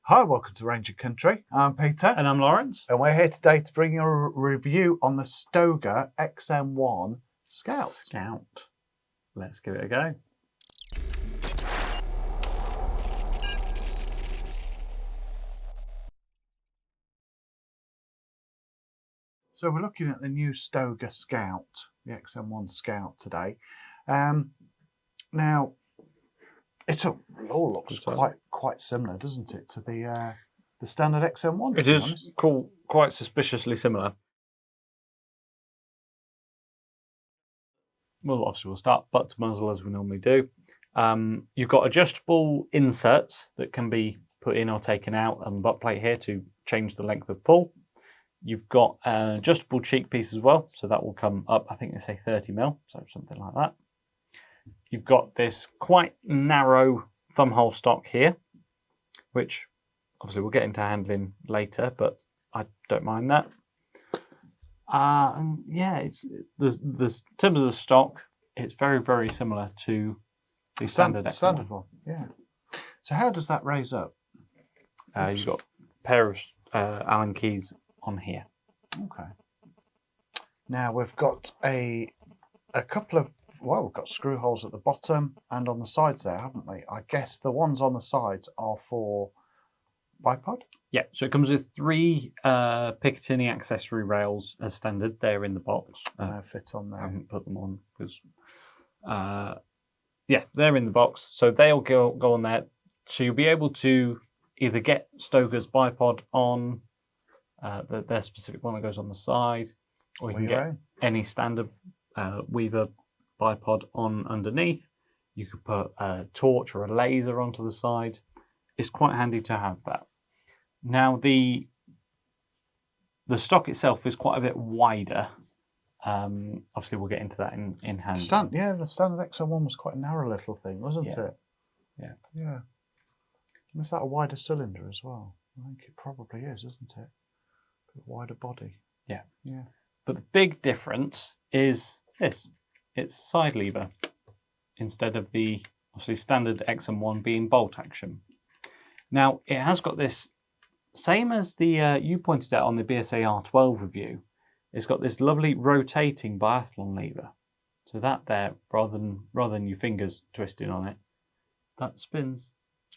Hi, welcome to Ranger Country. I'm Peter. And I'm Lawrence. And we're here today to bring you a review on the Stoeger XM1 Scout. Let's give it a go. So we're looking at the new Stoeger Scout, the XM1 Scout today. Now, it all looks quite similar, doesn't it, to the standard XM1? It is quite suspiciously similar. Well, obviously we'll start butt to muzzle as we normally do. You've got adjustable inserts that can be put in or taken out on the butt plate here to change the length of pull. You've got an adjustable cheek piece as well, so that will come up, I think they say 30mm, so something like that. You've got this quite narrow thumb hole stock here, which obviously we'll get into handling later, but I don't mind that. And yeah, in terms of the stock, it's very, very similar to the standard one. Yeah. So how does that raise up? You've got a pair of Allen keys on here. Okay. Now we've got a couple of, well, we've got screw holes at the bottom and on the sides there, haven't we? I guess the ones on the sides are for bipod? Yeah, so it comes with 3 Picatinny accessory rails as standard. They're in the box. Fit on there. I haven't put them on because, yeah, they're in the box. So they'll go on there. So you'll be able to either get Stoeger's bipod on their specific one that goes on the side, or you can get any standard Weaver bipod on underneath. You could put a torch or a laser onto the side. It's quite handy to have that. Now the stock itself is quite a bit wider. Obviously we'll get into that in hand. Yeah, the standard XM1 was quite a narrow little thing, wasn't it? Yeah. Yeah. And is that a wider cylinder as well? I think it probably is, isn't it? A wider body. Yeah. Yeah. But the big difference is this. It's side lever instead of the obviously standard XM1 being bolt action. Now it has got this, same as the you pointed out on the BSA R12 review, it's got this lovely rotating biathlon lever. So that there, rather than your fingers twisting on it, that spins.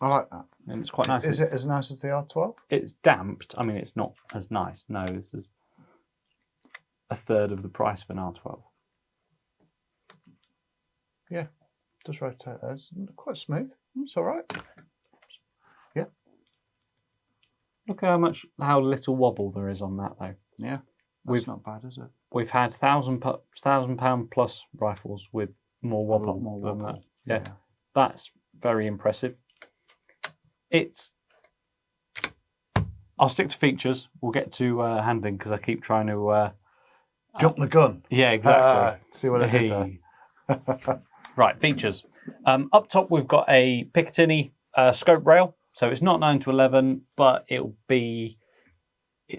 I like that. And it's quite nice. Is it as nice as the R12? It's damped. I mean, it's not as nice. No, this is a third of the price of an R12. Yeah, it does rotate there. It's quite smooth. It's all right. Yeah. Look how little wobble there is on that, though. Yeah, that's not bad, is it? We've had £1,000 plus rifles with more wobble than that. Yeah, that's very impressive. I'll stick to features. We'll get to handling because I keep trying to jump the gun. Yeah, exactly. See what I did there. Right, features. Up top we've got a Picatinny scope rail. So it's not 9-11, but it's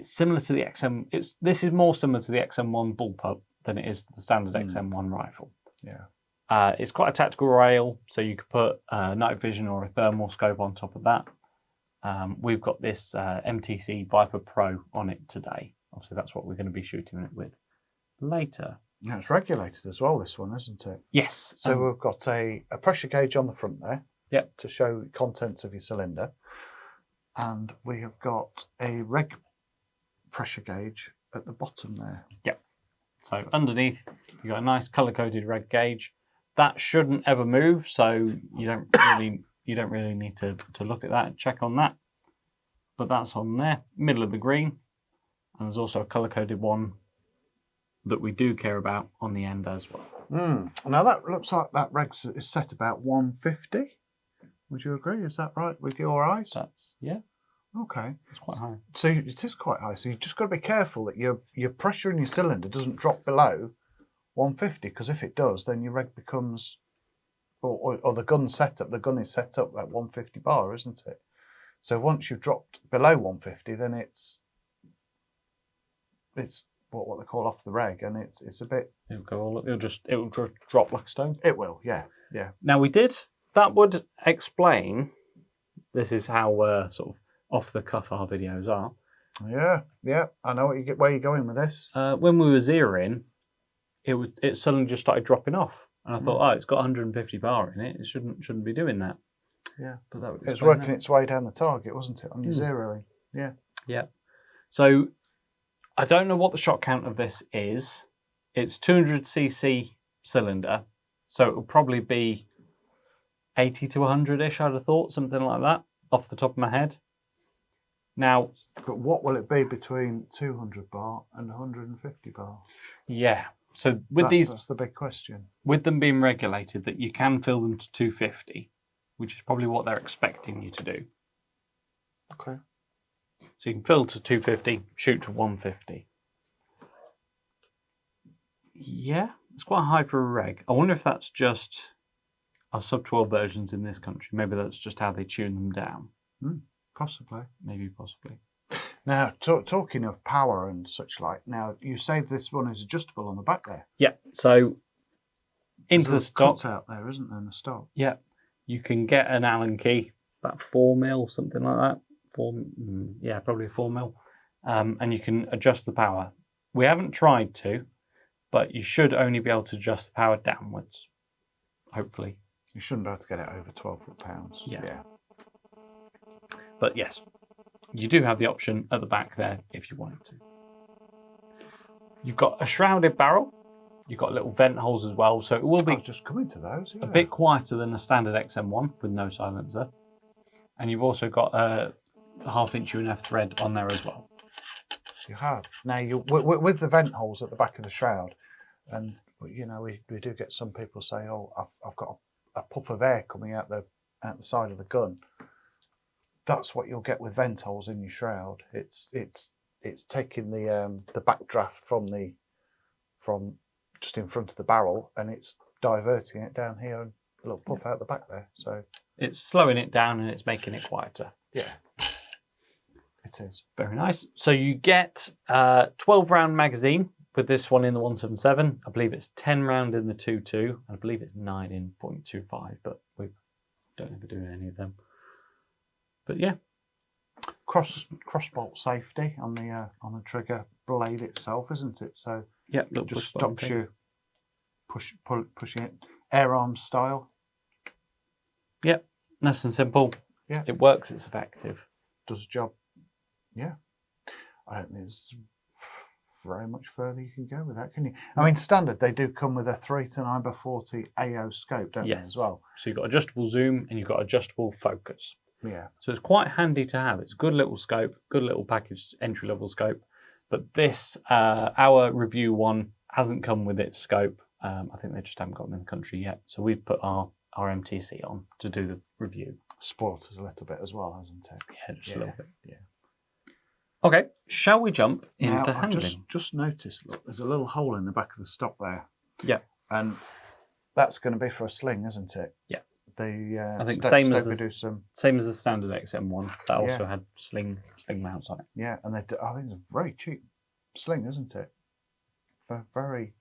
similar to the XM. This is more similar to the XM1 bullpup than it is the standard XM1 rifle. Yeah. It's quite a tactical rail, so you could put night vision or a thermal scope on top of that. We've got this MTC Viper Pro on it today. Obviously, that's what we're going to be shooting it with later. Now it's regulated as well, this one, isn't it? Yes. So we've got a pressure gauge on the front there. Yep. To show the contents of your cylinder. And we have got a reg pressure gauge at the bottom there. Yep. So underneath, you've got a nice colour-coded reg gauge. That shouldn't ever move, so you don't really need to look at that and check on that. But that's on there, middle of the green. And there's also a colour-coded one that we do care about on the end as well. Now that looks like that reg is set about 150. Would you agree? Is that right with your eyes? Yeah. Okay. It's quite high. So it is quite high. So you've just got to be careful that your pressure in your cylinder doesn't drop below 150, because if it does, then your reg becomes, or the gun is set up at 150 bar, isn't it? So once you've dropped below 150, then it's what they call off the reg, and it's a bit. It'll drop like a stone. It will, yeah. Now that would explain. This is how sort of off the cuff our videos are. Yeah. I know where you're going with this. When we were zeroing, it suddenly just started dropping off, and I thought, oh, it's got 150 bar in it. It shouldn't be doing that. Yeah, but that would it was working its way down the target, wasn't it, on your zeroing? Yeah. Yeah. So I don't know what the shot count of this is. It's 200cc cylinder, so it will probably be 80 to 100-ish, I'd have thought, something like that, off the top of my head. Now, but what will it be between 200 bar and 150 bar? Yeah. So that's the big question. With them being regulated, that you can fill them to 250, which is probably what they're expecting you to do. Okay. So you can fill to 250, shoot to 150. Yeah, it's quite high for a reg. I wonder if that's just our sub-12 versions in this country. Maybe that's just how they tune them down. Possibly. Maybe possibly. Now, talking of power and such like, now you say this one is adjustable on the back there. Yeah, so into the stock. Cut out there, isn't there, in the stock? Yeah, you can get an Allen key, about 4 mil, something like that. Probably 4 mil. And you can adjust the power. We haven't tried to, but you should only be able to adjust the power downwards, hopefully. You shouldn't be able to get it over 12 foot-pounds. Yeah. But yes, you do have the option at the back there if you wanted to. You've got a shrouded barrel. You've got little vent holes as well, so it will be just coming to those. A bit quieter than a standard XM1 with no silencer. And you've also got a 1/2-inch UNF thread on there as well. You have. Now, with the vent holes at the back of the shroud, and we do get some people say, "Oh, I've got a puff of air coming out the side of the gun." That's what you'll get with vent holes in your shroud. It's taking the backdraft from just in front of the barrel, and it's diverting it down here and a little puff out the back there. So it's slowing it down and it's making it quieter. Yeah, it is. Very nice. So you get a 12-round magazine with this one in the 177. I believe it's 10 round in the 22. I believe it's 9 in .25, but we don't ever do any of them. But yeah, cross bolt safety on the trigger blade itself, isn't it? So yeah, it just stops you pushing it air arm style. Yep, nice and simple. Yeah, it works. It's effective. Does the job. Yeah, I don't think there's very much further you can go with that, can you? I mean, standard they do come with a 3 to 9x40 AO scope, don't they, as well? So you've got adjustable zoom and you've got adjustable focus. Yeah. So it's quite handy to have. It's a good little scope, good little package, entry-level scope. But this, our review one, hasn't come with its scope. I think they just haven't got them in the country yet. So we've put our MTC on to do the review. Spoiled us a little bit as well, hasn't it? Yeah, just a little bit. Yeah. Okay, shall we jump into handling? I've just noticed, look, there's a little hole in the back of the stock there. Yeah. And that's going to be for a sling, isn't it? Yeah. I think same as the standard XM1. That also had sling mounts on it. Yeah, and I think it's a very cheap sling, isn't it? For very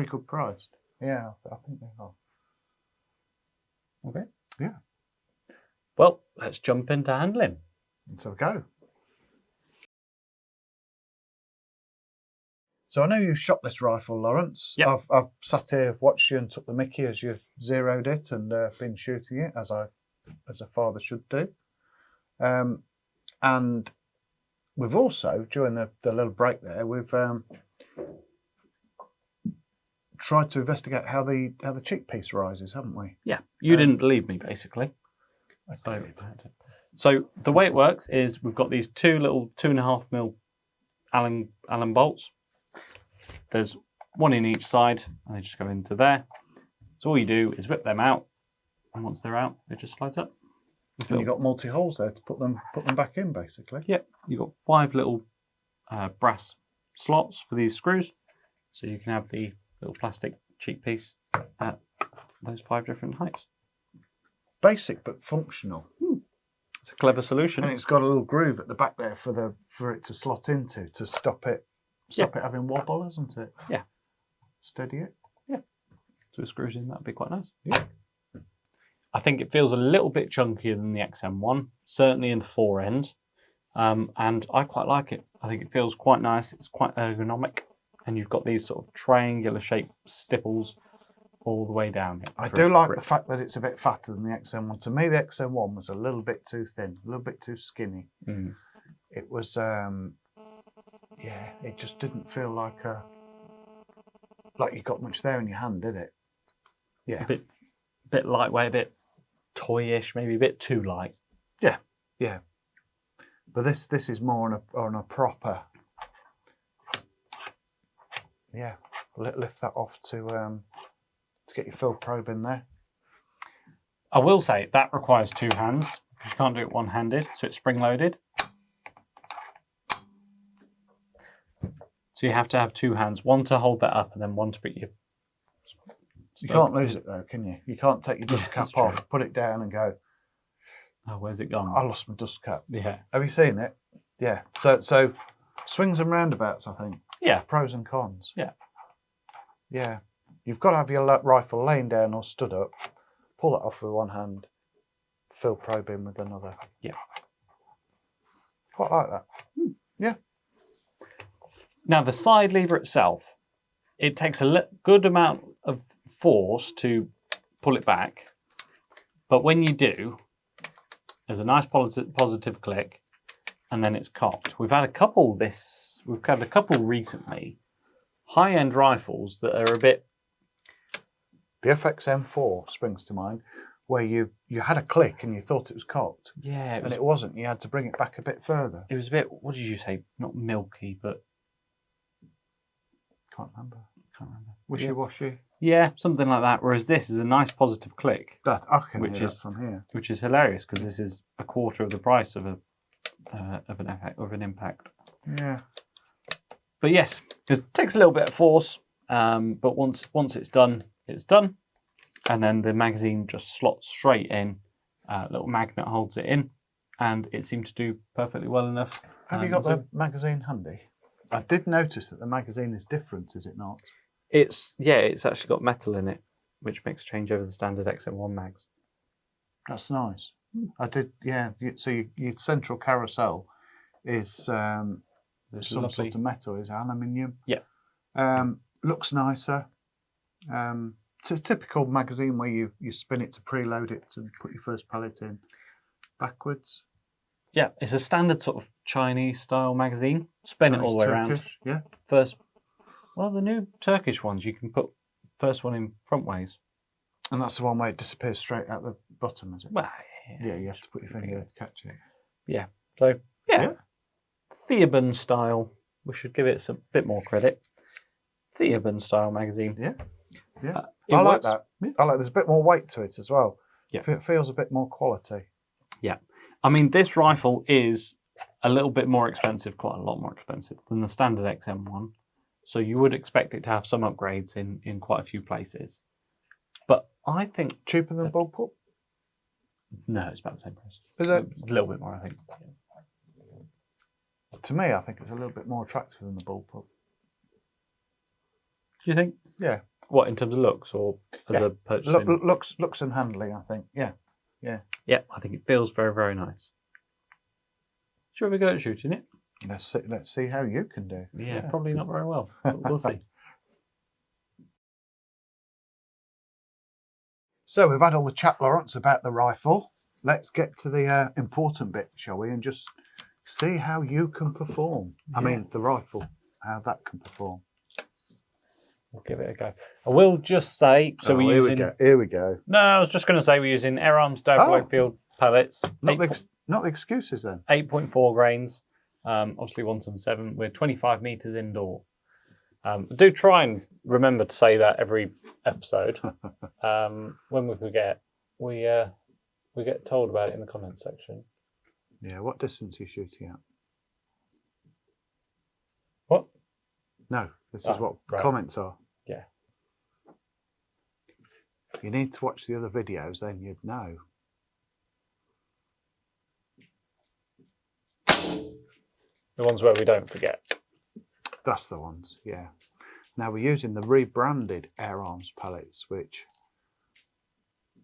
good price. Yeah, I think they are. Okay. Yeah. Well, let's jump into handling. And so go. So I know you've shot this rifle, Lawrence. Yep. I've sat here, watched you and took the mickey as you've zeroed it and been shooting it as a father should do. And we've also, during the little break there, we've tried to investigate how the cheek piece rises, haven't we? Yeah. You didn't believe me, basically. So the way it works is we've got these two little 2.5 mil Allen bolts. There's one in each side, and they just go into there. So all you do is whip them out, and once they're out, it just slides up. So you've got multi holes there to put them back in, basically. Yep, you've got 5 little brass slots for these screws, so you can have the little plastic cheek piece at those 5 different heights. Basic but functional. It's a clever solution, and it's got a little groove at the back there for it to slot into to stop it having wobble, isn't it? Yeah. Steady it. Yeah. So it screws in, that'd be quite nice. Yeah. I think it feels a little bit chunkier than the XM1, certainly in the fore end. and I quite like it. I think it feels quite nice. It's quite ergonomic, and you've got these sort of triangular shaped stipples all the way down it. I do like the fact that it's a bit fatter than the XM1. To me, the XM1 was a little bit too thin, a little bit too skinny. Mm. It was, it just didn't feel like you got much there in your hand, did it? Yeah. A bit lightweight, a bit toyish, maybe a bit too light. Yeah, yeah. But this is more on a proper. Yeah, lift that off to get your fill probe in there. I will say that requires 2 hands because you can't do it one-handed, so it's spring-loaded. So you have to have 2 hands, one to hold that up and then one to put your... You can't lose it though, can you? You can't take your dust cap off, put it down and go, oh, where's it gone? I lost my dust cap. Yeah. Have you seen it? Yeah. So swings and roundabouts, I think. Yeah. Pros and cons. Yeah. Yeah. You've got to have your rifle laying down or stood up, pull that off with one hand, fill probe in with another. Yeah. Quite like that. Yeah. Now, the side lever itself, it takes a good amount of force to pull it back. But when you do, there's a nice positive click, and then it's cocked. We've had a couple recently, high-end rifles that are a bit... The FXM4 springs to mind, where you had a click and you thought it was cocked. Yeah. And it wasn't. You had to bring it back a bit further. It was a bit, what did you say? Not milky, but... Can't remember. Wishy-washy. Yeah, something like that. Whereas this is a nice positive click, I can hear that from here. which is hilarious because this is a quarter of the price of an impact. Yeah. But yes, it takes a little bit of force, but once it's done, it's done, and then the magazine just slots straight in. A little magnet holds it in, and it seemed to do perfectly well enough. Have you got the magazine handy? I did notice that the magazine is different, is it not? It's actually got metal in it, which makes a change over the standard XM1 mags. That's nice. I did, yeah. So your central carousel is some sort of metal, is aluminium. Yeah. Looks nicer. It's a typical magazine where you spin it to preload it to put your first pellet in backwards. Yeah, it's a standard sort of Chinese style magazine. Spin it all the way around. Yeah. The new Turkish ones, you can put first one in front ways. And that's the one where it disappears straight out the bottom, is it? Well, yeah, you have to put your finger there to catch it. Yeah. So, Theoban style. We should give it a bit more credit. Theoban style magazine. Yeah. Yeah. I like that. Yeah. I like there's a bit more weight to it as well. Yeah. It feels a bit more quality. Yeah. I mean, this rifle is a little bit more expensive, quite a lot more expensive than the standard XM1. So you would expect it to have some upgrades in quite a few places. But I think... Cheaper than bullpup? No, it's about the same price. Is it? A little bit more, I think. To me, I think it's a little bit more attractive than the bullpup. Do you think? Yeah. What, in terms of looks or as a purchasing? Looks and handling, I think. Yeah. Yeah. Yeah, I think it feels very, very nice. Should we go at shooting it? Let's see how you can do. Yeah, probably not very well. But we'll see. So we've had all the chat, Lawrence, about the rifle. Let's get to the important bit, shall we? And just see how you can perform. I mean, the rifle, how that can perform. We'll give it a go. I will just say, so we're using... Here we go. No, I was just going to say we're using Air Arms Double Field pellets. Not the excuses then. 8.4 grains, obviously 177. We're 25 metres indoor. Do try and remember to say that every episode. When we forget, we get told about it in the comments section. Yeah, what distance are you shooting at? What? No, this is what comments are. Yeah. If you need to watch the other videos, then you'd know. The ones where we don't forget. That's the ones, yeah. Now we're using the rebranded Air Arms pellets, which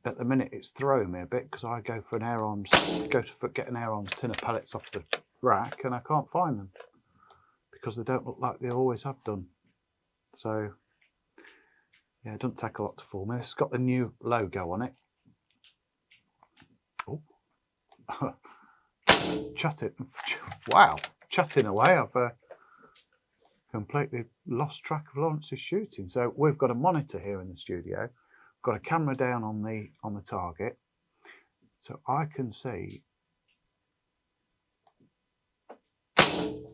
at the minute it's throwing me a bit because I go for an Air Arms, get an Air Arms tin of pellets off the rack and I can't find them because they don't look like they always have done. So yeah, it doesn't take a lot to fool me. It's got the new logo on it. Oh, chatting away. I've completely lost track of Lawrence's shooting. So we've got a monitor here in the studio. Got a camera down on the target, so I can see. Oh,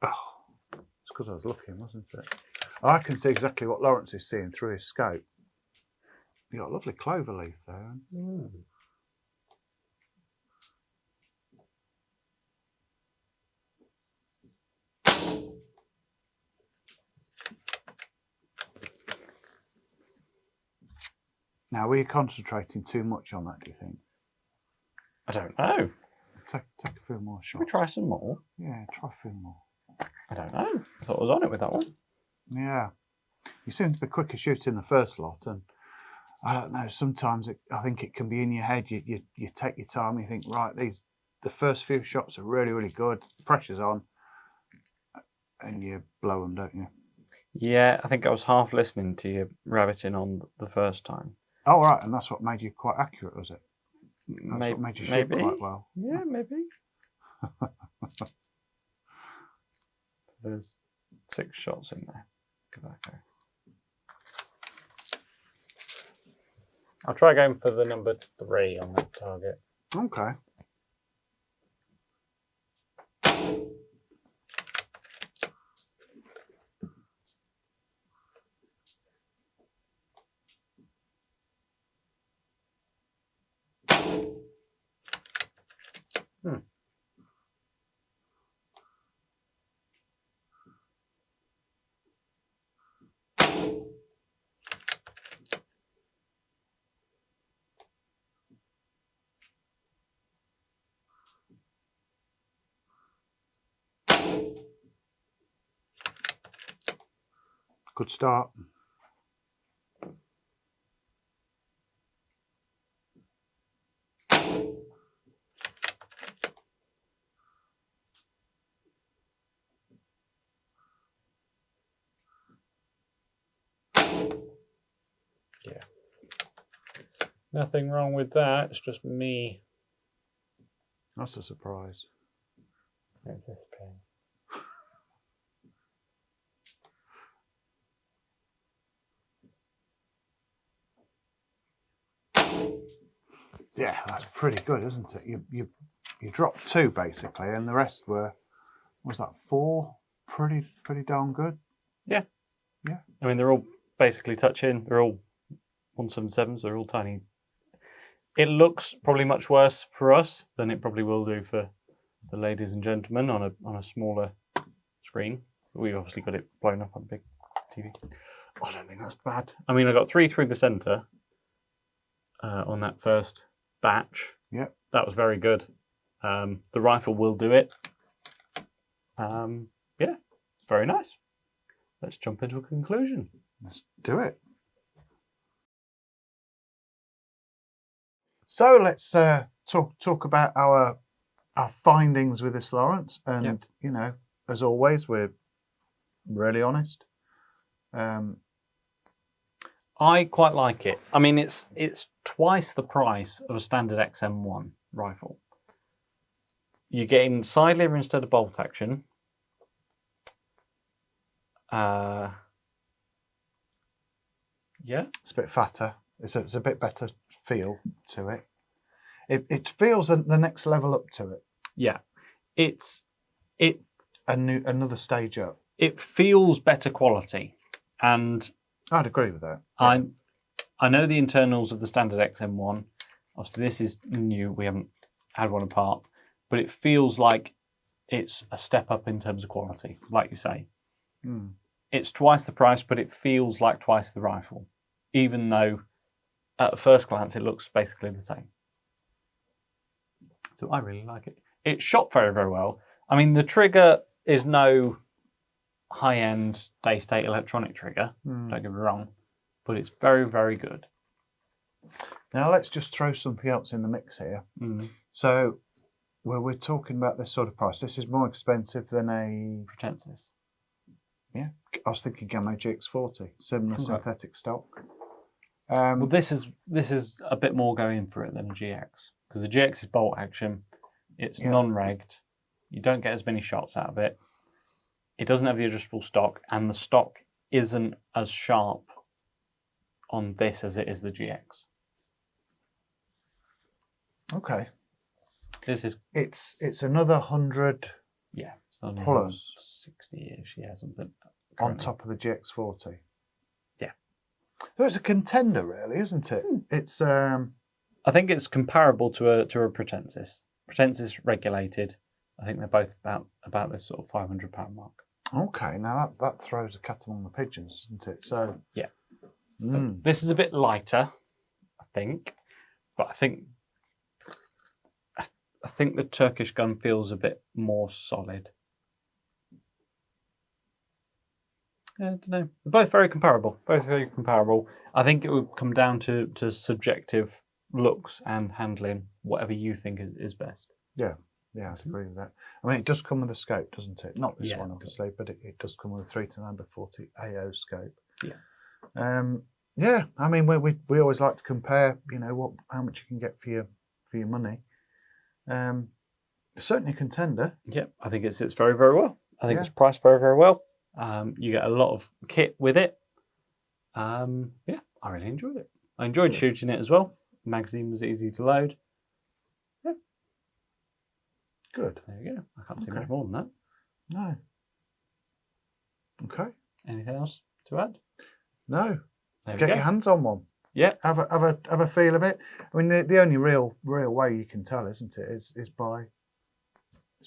it's because I was looking, wasn't it? I can see exactly what Lawrence is seeing through his scope. You got a lovely clover leaf there. Mm. Now, were you concentrating too much on that, do you think? I don't know. Take a few more shots. Should we try some more? Yeah, try a few more. I don't know. I thought I was on it with that one. Yeah. You seem to be quicker shooting the first lot, and I don't know, sometimes I think it can be in your head. You take your time, you think, right, the first few shots are really, really good, pressure's on, and you blow them, don't you? Yeah, I think I was half listening to you rabbiting on the first time. Oh, right, and that's what made you quite accurate, was it? That's what made you shoot quite well. Yeah, maybe. There's 6 shots in there. Give that a go. I'll try going for the number 3 on that target. Okay. Good start. Yeah. Nothing wrong with that. It's just me. That's a surprise. Anticipating. Yeah, that's pretty good, isn't it? You dropped 2 basically, and the rest was that 4? Pretty darn good. Yeah. Yeah. I mean, they're all basically touch-in. They're all 177s. They're all tiny. It looks probably much worse for us than it probably will do for the ladies and gentlemen on a smaller screen. We've obviously got it blown up on a big TV. I don't think that's bad. I mean, I got 3 through the centre on that first batch. Yep. That was very good. The rifle will do it. Yeah, very nice. Let's jump into a conclusion. Let's do it. So let's talk about our findings with this, Lawrence. And Yep. you know, as always, we're really honest. I quite like it. I mean, it's twice the price of a standard XM1 rifle. You're getting side lever instead of bolt action. Yeah, It's a bit fatter. It's a bit better feel to it. It feels the next level up to it. yeah. It's Another stage up. it feels better quality, and I'd agree with that. I know the internals of the standard XM1. Obviously, this is new. We haven't had one apart, but it feels like it's a step up in terms of quality, like you say. Mm. It's twice the price, but it feels like twice the rifle, even though at first glance it looks basically the same. So I really like it. It shot very, very well. I mean, the trigger is no high-end day-state electronic trigger, don't get me wrong, but it's very, very good. Now let's just throw something else in the mix here. So Well, we're talking about this sort of price. This is more expensive than a... Pretensis. Yeah, I was thinking Gamma GX40, similar synthetic stock. Well, this is a bit more going for it than a GX, because the GX is bolt action. It's non-regged. You don't get as many shots out of it. It doesn't have the adjustable stock, and the stock isn't as sharp on this as it is the GX. Okay. This is... It's another 100 it's on plus 60-ish, something. On top of the GX40. Yeah. So it's a contender, really, isn't it? It's I think it's comparable to a Pretensis. Pretensis regulated. I think they're both about this sort of £500 mark. Okay, now that throws a cat among the pigeons, doesn't it? So yeah. So this is a bit lighter, I think, but I think the Turkish gun feels a bit more solid. I don't know. They're both very comparable. I think it would come down to subjective looks and handling, whatever you think is best. Yeah, I agree with that. I mean, it does come with a scope, doesn't it? Not this one, it obviously, but it does come with a 3-40 AO scope. Yeah. Yeah. I mean, we always like to compare. You know how much you can get for your money. Certainly a contender. Yeah, I think it sits very, very well. I think it's priced very, very well. You get a lot of kit with it. I really enjoyed it. I enjoyed shooting it as well. The magazine was easy to load. Yeah. Good. There you go. I can't see much more than that. No. Okay. Anything else to add? No. There Get your hands on one. Yeah. Have a feel of it. I mean, the only real way you can tell, isn't it, is by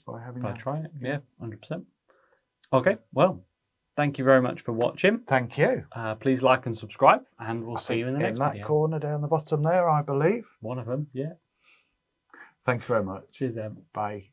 having trying it. Yeah, 100%. Okay. Well, thank you very much for watching. Thank you. Please like and subscribe, and we'll see you in the next video. In that corner down the bottom there, I believe. One of them. Yeah. Thank you very much. Cheers, then. Bye.